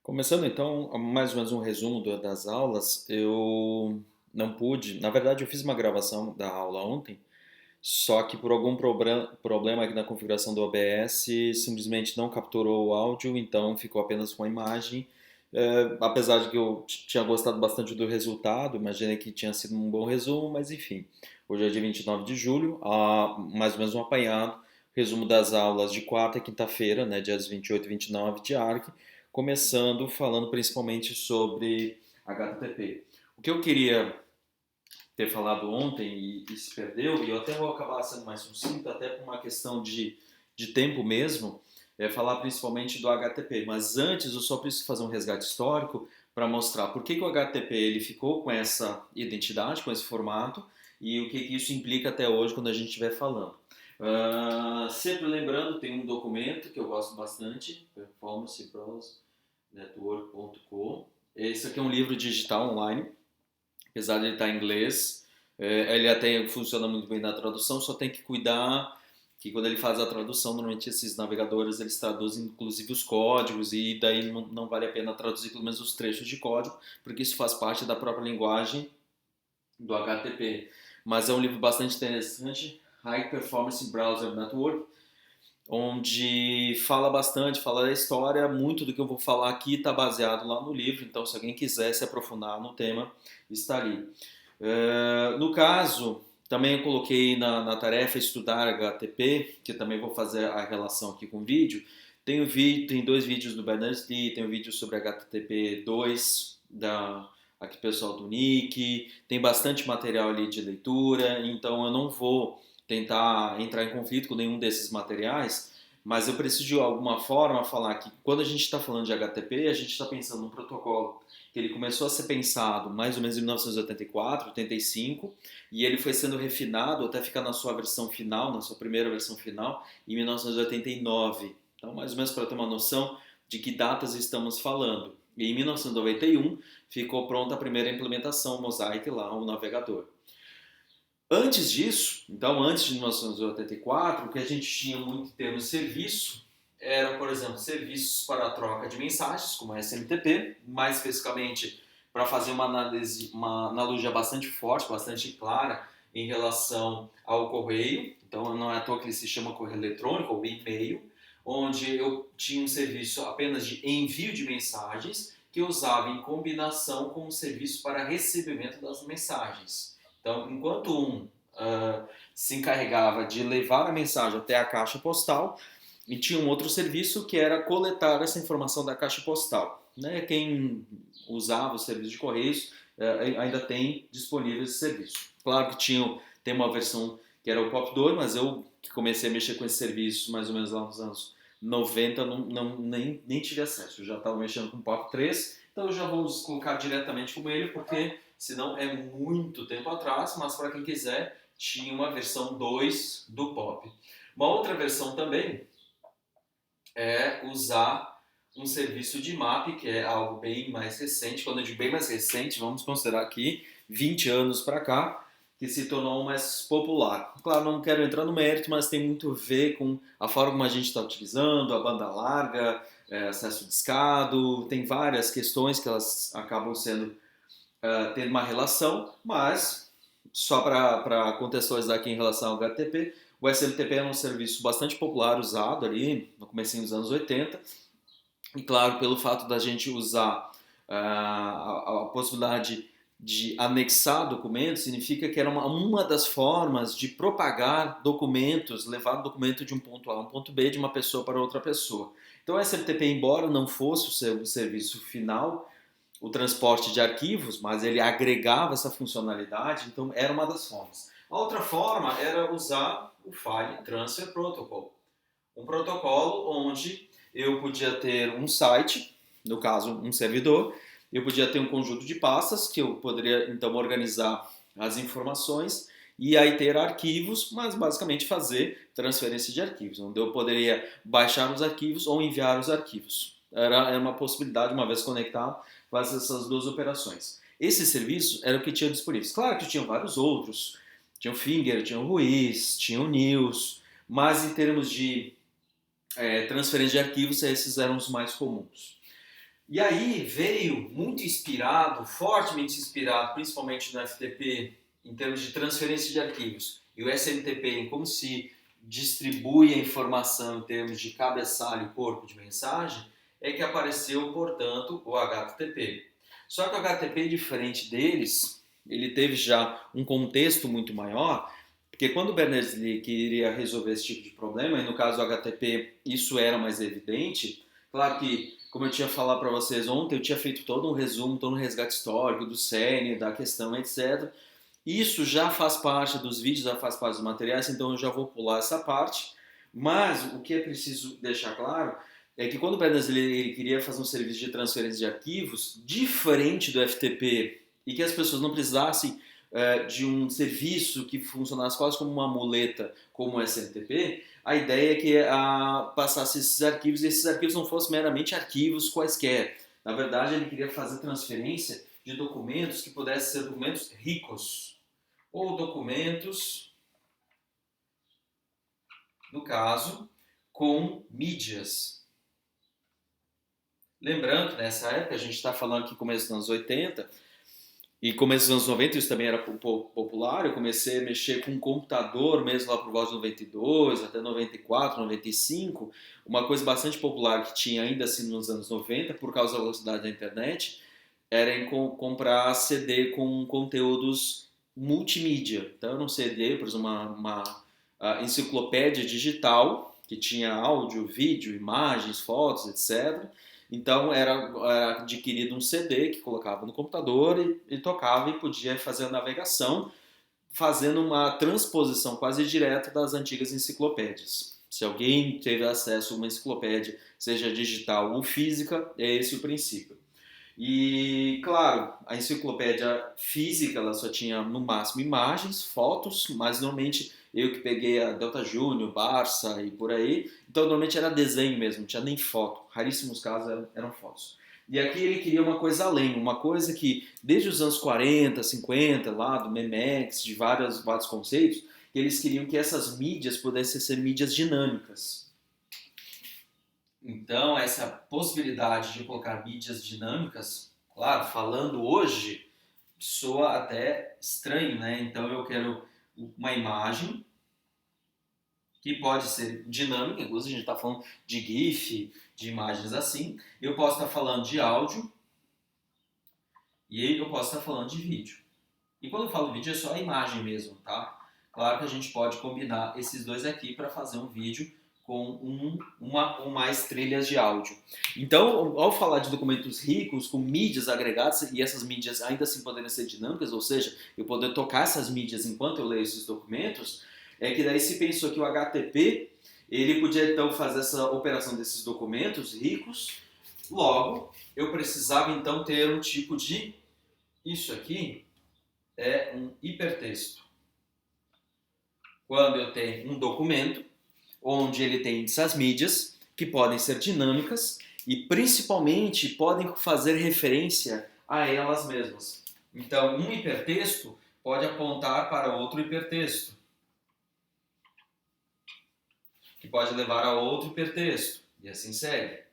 Começando então, mais ou menos um resumo das aulas, eu não pude, na verdade eu fiz uma gravação da aula ontem, só que por algum problema aqui na configuração do OBS, simplesmente não capturou o áudio, então ficou apenas com a imagem. Apesar de que eu tinha gostado bastante do resultado, imaginei que tinha sido um bom resumo, mas enfim. Hoje é dia 29 de julho, mais ou menos um apanhado, resumo das aulas de quarta e quinta-feira, né, dias 28 e 29 de ARC, começando falando principalmente sobre HTTP. O que eu queria ter falado ontem e se perdeu, e eu até vou acabar sendo mais sucinto, até por uma questão de tempo mesmo, é falar principalmente do HTTP. Mas antes eu só preciso fazer um resgate histórico para mostrar por que o HTTP ele ficou com essa identidade, com esse formato, e o que isso implica até hoje quando a gente estiver falando. Sempre lembrando, tem um documento que eu gosto bastante, performancebrowsernetwork.com. Esse aqui é um livro digital online, apesar de ele estar em inglês, ele até funciona muito bem na tradução, só tem que cuidar que quando ele faz a tradução, normalmente esses navegadores eles traduzem inclusive os códigos e daí não vale a pena traduzir pelo menos os trechos de código, porque isso faz parte da própria linguagem do HTTP. Mas é um livro bastante interessante, High Performance Browser Network, onde fala bastante, fala da história, muito do que eu vou falar aqui está baseado lá no livro, então se alguém quiser se aprofundar no tema, está ali. No caso, também eu coloquei na tarefa estudar HTTP, que eu também vou fazer a relação aqui com o vídeo. Tem dois vídeos do Berners-Lee, tem um vídeo sobre HTTP 2 aqui pessoal do Nick, tem bastante material ali de leitura, então eu não vou tentar entrar em conflito com nenhum desses materiais, mas eu preciso de alguma forma falar que quando a gente está falando de HTTP, a gente está pensando num protocolo que ele começou a ser pensado mais ou menos em 1984, 85, e ele foi sendo refinado até ficar na sua versão final, na sua primeira versão final, em 1989. Então, mais ou menos para ter uma noção de que datas estamos falando. E em 1991 ficou pronta a primeira implementação Mosaic lá, o navegador. Antes disso, então antes de 1984, o que a gente tinha muito em termos de serviço eram, por exemplo, serviços para a troca de mensagens, como a SMTP, mais especificamente para fazer uma analogia bastante forte, bastante clara em relação ao correio. Então não é à toa que ele se chama correio eletrônico ou e-mail, onde eu tinha um serviço apenas de envio de mensagens que eu usava em combinação com um serviço para recebimento das mensagens. Então, enquanto se encarregava de levar a mensagem até a caixa postal, e tinha um outro serviço que era coletar essa informação da caixa postal. Né? Quem usava o serviço de correios ainda tem disponível esse serviço. Claro que tem uma versão que era o POP2, mas eu que comecei a mexer com esse serviço mais ou menos lá nos anos 90, nem tive acesso. Eu já estava mexendo com o POP3, então eu já vou colocar diretamente com ele, porque senão é muito tempo atrás, mas para quem quiser, tinha uma versão 2 do POP. Uma outra versão também é usar um serviço de MAP, que é algo bem mais recente. Quando eu digo bem mais recente, vamos considerar aqui 20 anos para cá, que se tornou mais popular. Claro, não quero entrar no mérito, mas tem muito a ver com a forma como a gente está utilizando, a banda larga, acesso discado, tem várias questões que elas acabam sendo tendo uma relação, mas só para contextualizar aqui em relação ao HTTP, o SMTP é um serviço bastante popular usado ali no começo dos anos 80, e claro, pelo fato da gente usar a possibilidade de anexar documentos, significa que era uma das formas de propagar documentos, levar o documento de um ponto A a um ponto B, de uma pessoa para outra pessoa. Então o SMTP, embora não fosse o seu serviço final, o transporte de arquivos, mas ele agregava essa funcionalidade, então era uma das formas. A outra forma era usar o File Transfer Protocol, um protocolo onde eu podia ter um site, no caso um servidor, eu podia ter um conjunto de pastas que eu poderia então organizar as informações e aí ter arquivos, mas basicamente fazer transferência de arquivos, onde eu poderia baixar os arquivos ou enviar os arquivos. Era uma possibilidade, uma vez conectado, fazer essas duas operações. Esse serviço era o que tinha disponível. Claro que tinham vários outros, tinha o Finger, tinha o Ruiz, tinha o News, mas em termos de transferência de arquivos, esses eram os mais comuns. E aí veio muito inspirado, fortemente inspirado, principalmente no FTP, em termos de transferência de arquivos, e o SMTP em como se distribui a informação em termos de cabeçalho e corpo de mensagem, é que apareceu, portanto, o HTTP. Só que o HTTP, diferente deles, ele teve já um contexto muito maior, porque quando o Berners-Lee queria resolver esse tipo de problema, e no caso do HTTP isso era mais evidente, claro que, como eu tinha falado para vocês ontem, eu tinha feito todo um resumo, todo um resgate histórico do CERN, da questão, etc. Isso já faz parte dos vídeos, já faz parte dos materiais, então eu já vou pular essa parte. Mas o que é preciso deixar claro é que quando o Berners-Lee ele queria fazer um serviço de transferência de arquivos diferente do FTP e que as pessoas não precisassem de um serviço que funcionasse quase como uma muleta, como o SMTP, a ideia é que passasse esses arquivos e esses arquivos não fossem meramente arquivos quaisquer. Na verdade, ele queria fazer transferência de documentos que pudessem ser documentos ricos ou documentos, no caso, com mídias. Lembrando que nessa época, a gente está falando aqui começo dos anos 80, e começo dos anos 90 isso também era popular, eu comecei a mexer com um computador mesmo lá por volta de 92, até 94, 95, uma coisa bastante popular que tinha ainda assim nos anos 90, por causa da velocidade da internet, era em comprar CD com conteúdos multimídia. Então era um CD, por exemplo, uma enciclopédia digital, que tinha áudio, vídeo, imagens, fotos, etc., então era adquirido um CD que colocava no computador e tocava e podia fazer a navegação, fazendo uma transposição quase direta das antigas enciclopédias. Se alguém teve acesso a uma enciclopédia, seja digital ou física, é esse o princípio. E, claro, a enciclopédia física ela só tinha no máximo imagens, fotos, mas normalmente eu que peguei a Delta Júnior, Barça e por aí, então normalmente era desenho mesmo, não tinha nem foto, raríssimos casos eram fotos. E aqui ele queria uma coisa além, uma coisa que desde os anos 40, 50, lá do Memex, de vários conceitos, eles queriam que essas mídias pudessem ser mídias dinâmicas. Então, essa possibilidade de colocar mídias dinâmicas, claro, falando hoje, soa até estranho, né? Então, eu quero uma imagem que pode ser dinâmica, inclusive a gente está falando de GIF, de imagens assim. Eu posso estar falando de áudio e eu posso estar falando de vídeo. E quando eu falo vídeo é só a imagem mesmo, tá? Claro que a gente pode combinar esses dois aqui para fazer um vídeo com uma ou mais trilhas de áudio. Então, ao falar de documentos ricos, com mídias agregadas, e essas mídias ainda assim podem ser dinâmicas, ou seja, eu poder tocar essas mídias enquanto eu leio esses documentos, é que daí se pensou que o HTTP, ele podia então fazer essa operação desses documentos ricos, logo, eu precisava então ter um tipo de, isso aqui é um hipertexto. Quando eu tenho um documento, onde ele tem essas mídias, que podem ser dinâmicas e principalmente podem fazer referência a elas mesmas. Então, um hipertexto pode apontar para outro hipertexto, que pode levar a outro hipertexto, e assim segue.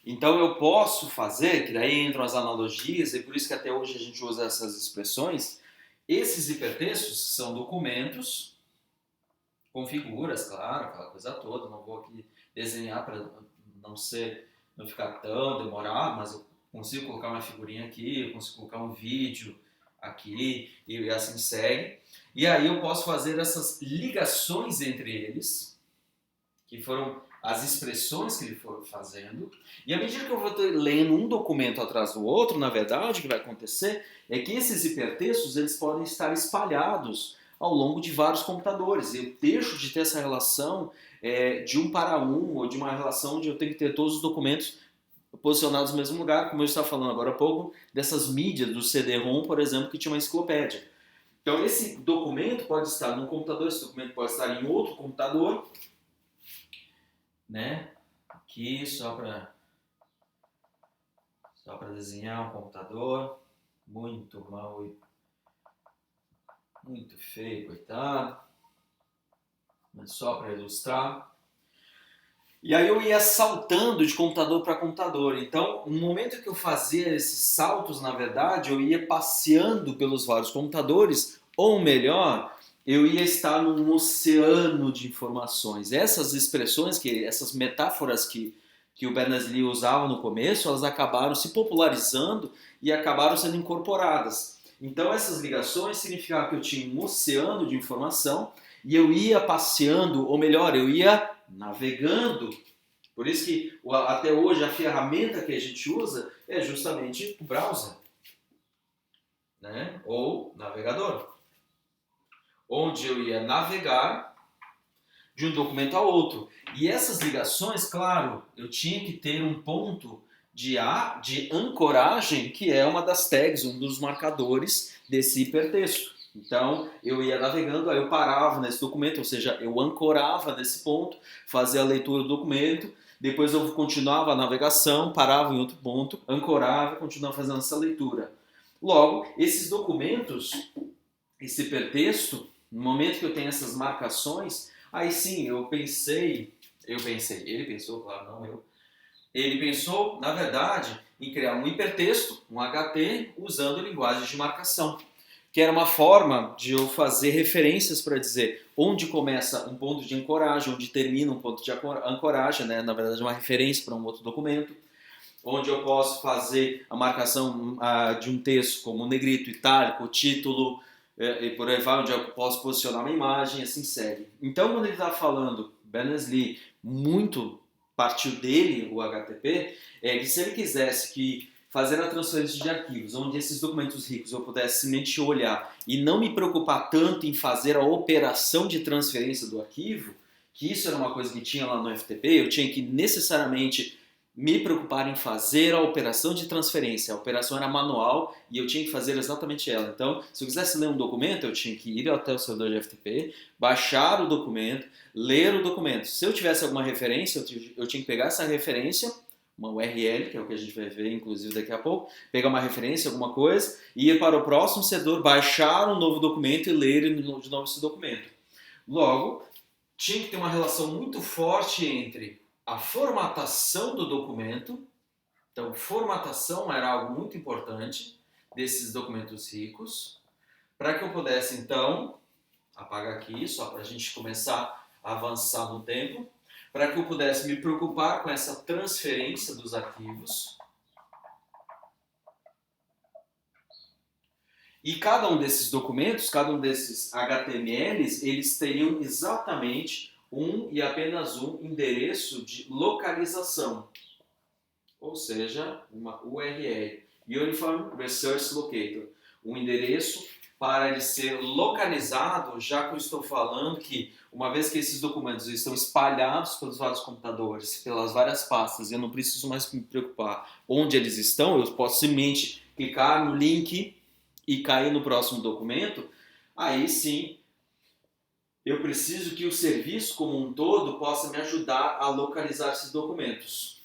Então eu posso fazer, que daí entram as analogias, e por isso que até hoje a gente usa essas expressões, esses hipertextos são documentos com figuras, claro, aquela coisa toda. Não vou aqui desenhar para não ficar tão demorado, mas eu consigo colocar uma figurinha aqui, eu consigo colocar um vídeo aqui e assim segue. E aí eu posso fazer essas ligações entre eles, que foram as expressões que ele foi fazendo. E à medida que eu vou lendo um documento atrás do outro, na verdade, o que vai acontecer é que esses hipertextos eles podem estar espalhados ao longo de vários computadores. Eu deixo de ter essa relação de um para um, ou de uma relação onde eu tenho que ter todos os documentos posicionados no mesmo lugar, como eu estava falando agora há pouco, dessas mídias do CD-ROM, por exemplo, que tinha uma enciclopédia. Então esse documento pode estar num computador, esse documento pode estar em outro computador, né? Aqui só para desenhar um computador, muito mal e muito feio, coitado, mas só para ilustrar. E aí eu ia saltando de computador para computador. Então, no momento que eu fazia esses saltos, na verdade, eu ia passeando pelos vários computadores, ou melhor, eu ia estar num oceano de informações. Essas expressões, essas metáforas que o Berners-Lee usava no começo, elas acabaram se popularizando e acabaram sendo incorporadas. Então, essas ligações significavam que eu tinha um oceano de informação e eu ia passeando, ou melhor, eu ia navegando. Por isso que até hoje a ferramenta que a gente usa é justamente o browser, né? Ou navegador, onde eu ia navegar de um documento a outro. E essas ligações, claro, eu tinha que ter um ponto de ancoragem, que é uma das tags, um dos marcadores desse hipertexto. Então, eu ia navegando, aí eu parava nesse documento, ou seja, eu ancorava nesse ponto, fazia a leitura do documento, depois eu continuava a navegação, parava em outro ponto, ancorava e continuava fazendo essa leitura. Logo, esses documentos, esse hipertexto, no momento que eu tenho essas marcações, aí sim, ele pensou, claro, não eu, ele pensou, na verdade, em criar um hipertexto, um HT, usando linguagens de marcação, que era uma forma de eu fazer referências para dizer onde começa um ponto de ancoragem, onde termina um ponto de ancoragem, né? Na verdade, uma referência para um outro documento, onde eu posso fazer a marcação de um texto como negrito, itálico, título, e por aí vai, onde eu posso posicionar uma imagem, assim segue. Então, quando ele está falando, Berners-Lee, muito partiu dele, o HTTP, é que se ele quisesse que fazer a transferência de arquivos, onde esses documentos ricos eu pudesse simplesmente olhar e não me preocupar tanto em fazer a operação de transferência do arquivo, que isso era uma coisa que tinha lá no FTP, eu tinha que necessariamente me preocupar em fazer a operação de transferência. A operação era manual e eu tinha que fazer exatamente ela. Então, se eu quisesse ler um documento, eu tinha que ir até o servidor de FTP, baixar o documento, ler o documento. Se eu tivesse alguma referência, eu tinha que pegar essa referência, uma URL, que é o que a gente vai ver inclusive daqui a pouco, pegar uma referência, alguma coisa, e ir para o próximo servidor, baixar um novo documento e ler de novo esse documento. Logo, tinha que ter uma relação muito forte entre a formatação do documento. Então, formatação era algo muito importante desses documentos ricos, para que eu pudesse, então, apagar aqui, só para a gente começar a avançar no tempo, para que eu pudesse me preocupar com essa transferência dos arquivos. E cada um desses documentos, cada um desses HTMLs, eles teriam exatamente um e apenas um endereço de localização, ou seja, uma URL, Uniform Resource Locator, um endereço para ele ser localizado, já que eu estou falando que, uma vez que esses documentos estão espalhados pelos vários computadores, pelas várias pastas, eu não preciso mais me preocupar onde eles estão, eu posso simplesmente clicar no link e cair no próximo documento, aí sim eu preciso que o serviço como um todo possa me ajudar a localizar esses documentos.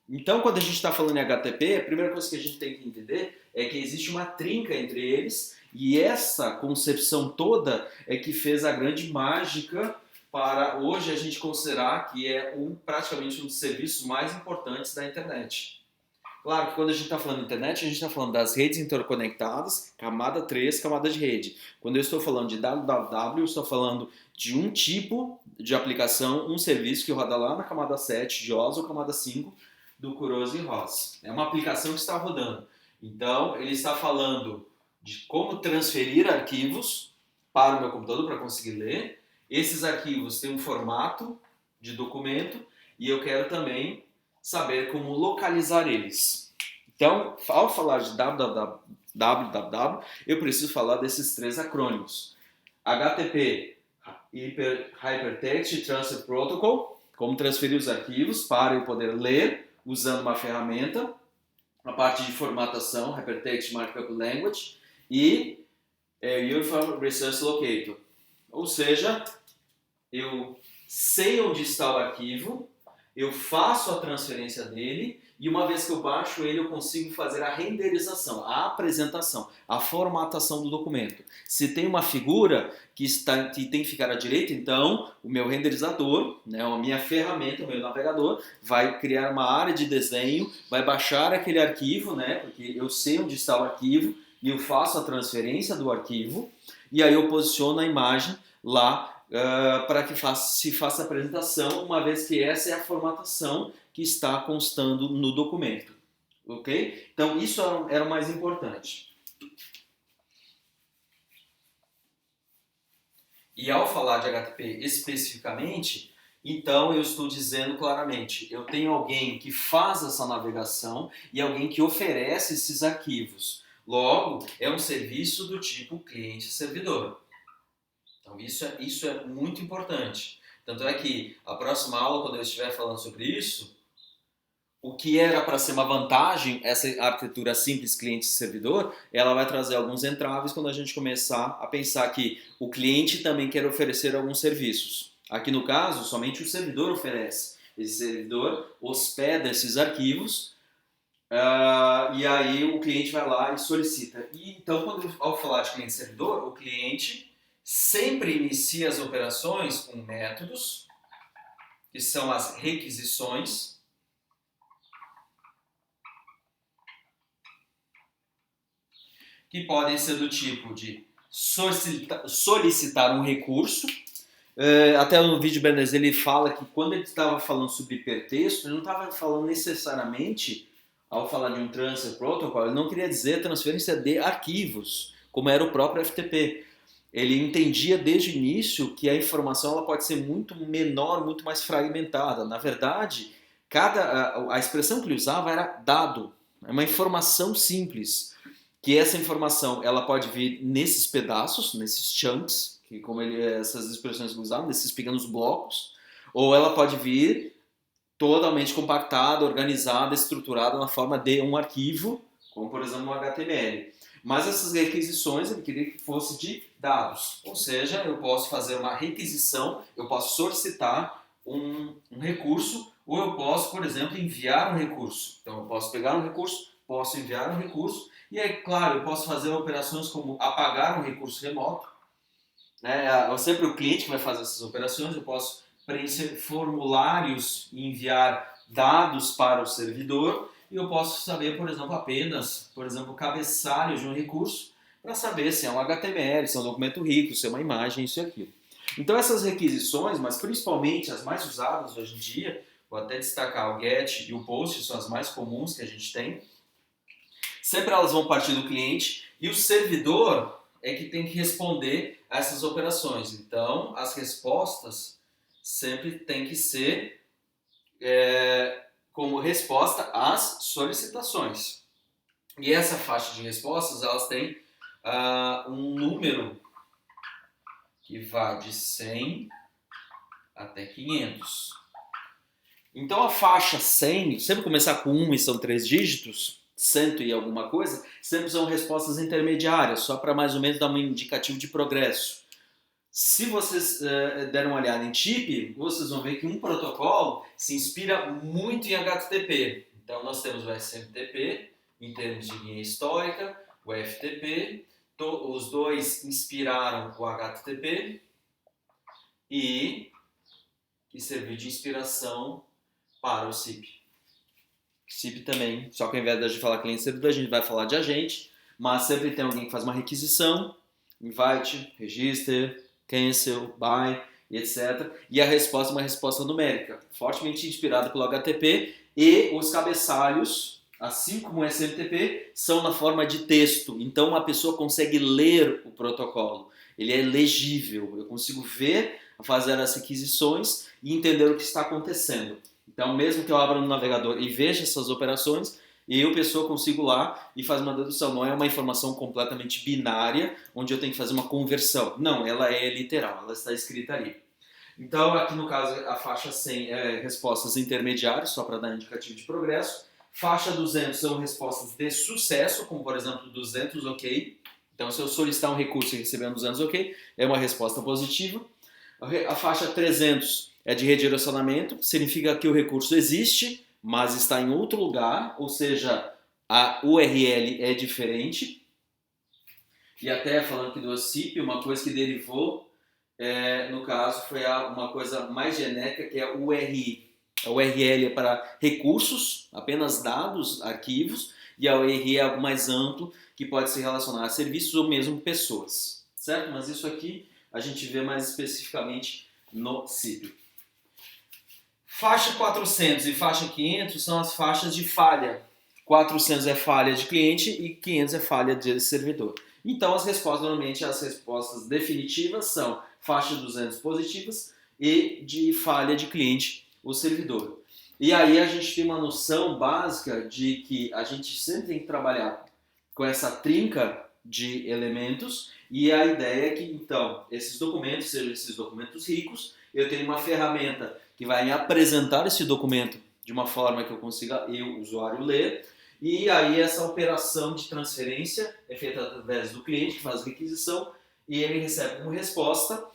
Então, quando a gente está falando em HTTP, a primeira coisa que a gente tem que entender é que existe uma trinca entre eles e essa concepção toda é que fez a grande mágica para hoje a gente considerar que é praticamente um dos serviços mais importantes da internet. Claro que quando a gente está falando de internet, a gente está falando das redes interconectadas, camada 3, camada de rede. Quando eu estou falando de www, eu estou falando de um tipo de aplicação, um serviço que roda lá na camada 7 de OS ou camada 5 do Kuroz e Ross. É uma aplicação que está rodando. Então, ele está falando de como transferir arquivos para o meu computador para conseguir ler. Esses arquivos têm um formato de documento e eu quero também saber como localizar eles. Então, ao falar de www, eu preciso falar desses três acrônimos. HTTP, Hypertext Transfer Protocol, como transferir os arquivos para eu poder ler usando uma ferramenta, a parte de formatação, Hypertext Markup Language, e Uniform Resource Locator. Ou seja, eu sei onde está o arquivo, eu faço a transferência dele e uma vez que eu baixo ele, eu consigo fazer a renderização, a apresentação, a formatação do documento. Se tem uma figura que tem que ficar à direita, então o meu renderizador, né, a minha ferramenta, o meu navegador, vai criar uma área de desenho, vai baixar aquele arquivo, né, porque eu sei onde está o arquivo e eu faço a transferência do arquivo e aí eu posiciono a imagem lá para que se faça a apresentação, uma vez que essa é a formatação que está constando no documento. Ok? Então, isso era o mais importante. E ao falar de HTTP especificamente, então eu estou dizendo claramente, eu tenho alguém que faz essa navegação e alguém que oferece esses arquivos. Logo, é um serviço do tipo cliente-servidor. Então isso é muito importante. Tanto é que a próxima aula, quando eu estiver falando sobre isso, o que era para ser uma vantagem, essa arquitetura simples cliente-servidor, ela vai trazer alguns entraves quando a gente começar a pensar que o cliente também quer oferecer alguns serviços. Aqui no caso, somente o servidor oferece. Esse servidor hospeda esses arquivos e aí o cliente vai lá e solicita. E então, ao falar de cliente-servidor, o cliente sempre inicia as operações com métodos, que são as requisições, que podem ser do tipo de solicitar um recurso. Até no vídeo Bernays ele fala que quando ele estava falando sobre hipertexto, ele não estava falando necessariamente, ao falar de um transfer protocol, ele não queria dizer transferência de arquivos, como era o próprio FTP. Ele entendia desde o início que a informação ela pode ser muito menor, muito mais fragmentada. Na verdade, a expressão que ele usava era dado, é uma informação simples, que essa informação ela pode vir nesses pedaços, nesses chunks, que como essas expressões que ele usava, nesses pequenos blocos, ou ela pode vir totalmente compactada, organizada, estruturada na forma de um arquivo, como por exemplo um HTML. Mas essas requisições ele queria que fosse de dados, ou seja, eu posso fazer uma requisição, eu posso solicitar um recurso, ou eu posso, por exemplo, enviar um recurso. Então eu posso pegar um recurso, posso enviar um recurso, e é claro, eu posso fazer operações como apagar um recurso remoto, né? É sempre o cliente que vai fazer essas operações, eu posso preencher formulários e enviar dados para o servidor, e eu posso saber, por exemplo, apenas, o cabeçalho de um recurso, para saber se é um HTML, se é um documento rico, se é uma imagem, isso e aquilo. Então essas requisições, mas principalmente as mais usadas hoje em dia, vou até destacar o GET e o POST, são as mais comuns que a gente tem, sempre elas vão partir do cliente, e o servidor é que tem que responder a essas operações. Então, as respostas sempre tem que ser como resposta às solicitações. E essa faixa de respostas, elas têm um número que vai de 100 até 500. Então, a faixa 100, sempre começar com 1 e são 3 dígitos, 100 e alguma coisa, sempre são respostas intermediárias, só para mais ou menos dar um indicativo de progresso. Se vocês derem uma olhada em TIP, vocês vão ver que um protocolo se inspira muito em HTTP. Então nós temos o SMTP, em termos de linha histórica, o FTP, os dois inspiraram o HTTP e que serviu de inspiração para o SIP. SIP também, só que ao invés de falar cliente-servidor, a gente vai falar de agente, mas sempre tem alguém que faz uma requisição, invite, register, cancel, buy, etc. E a resposta é uma resposta numérica, fortemente inspirada pelo HTTP, e os cabeçalhos, assim como o SMTP, são na forma de texto. Então a pessoa consegue ler o protocolo. Ele é legível, eu consigo ver, fazer as requisições e entender o que está acontecendo. Então, mesmo que eu abra no navegador e veja essas operações, eu, pessoa, consigo lá e fazer uma dedução. Não é uma informação completamente binária, onde eu tenho que fazer uma conversão. Não, ela é literal, ela está escrita ali. Então, aqui no caso, a faixa 100 é respostas intermediárias, só para dar indicativo de progresso. Faixa 200 são respostas de sucesso, como por exemplo 200 ok. Então, se eu solicitar um recurso e receber um 200 ok, é uma resposta positiva. A faixa 300 é de redirecionamento, significa que o recurso existe, mas está em outro lugar, ou seja, a URL é diferente. E até falando aqui do OCP, uma coisa que derivou, no caso, foi uma coisa mais genérica, que é a URI. A URL é para recursos, apenas dados, arquivos, e a URI é algo mais amplo, que pode se relacionar a serviços ou mesmo pessoas, certo? Mas isso aqui a gente vê mais especificamente no CIP. Faixa 400 e faixa 500 são as faixas de falha. 400 é falha de cliente e 500 é falha de servidor. Então as respostas, normalmente as respostas definitivas são faixa 200 positivas e de falha de cliente ou servidor. E aí a gente tem uma noção básica de que a gente sempre tem que trabalhar com essa trinca de elementos, e a ideia é que então esses documentos sejam esses documentos ricos. Eu tenho uma ferramenta que vai me apresentar esse documento de uma forma que eu consiga, eu, usuário, ler. E aí essa operação de transferência é feita através do cliente que faz a requisição e ele recebe como resposta,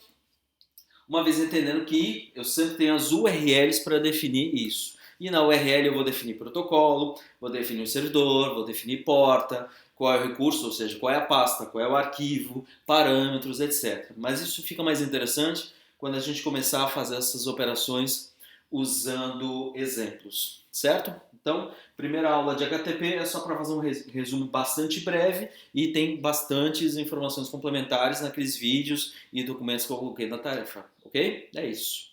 uma vez entendendo que eu sempre tenho as URLs para definir isso. E na URL eu vou definir protocolo, vou definir o servidor, vou definir porta, qual é o recurso, ou seja, qual é a pasta, qual é o arquivo, parâmetros, etc. Mas isso fica mais interessante quando a gente começar a fazer essas operações usando exemplos, certo? Então, primeira aula de HTTP é só para fazer um resumo bastante breve e tem bastantes informações complementares naqueles vídeos e documentos que eu coloquei na tarefa, ok? É isso.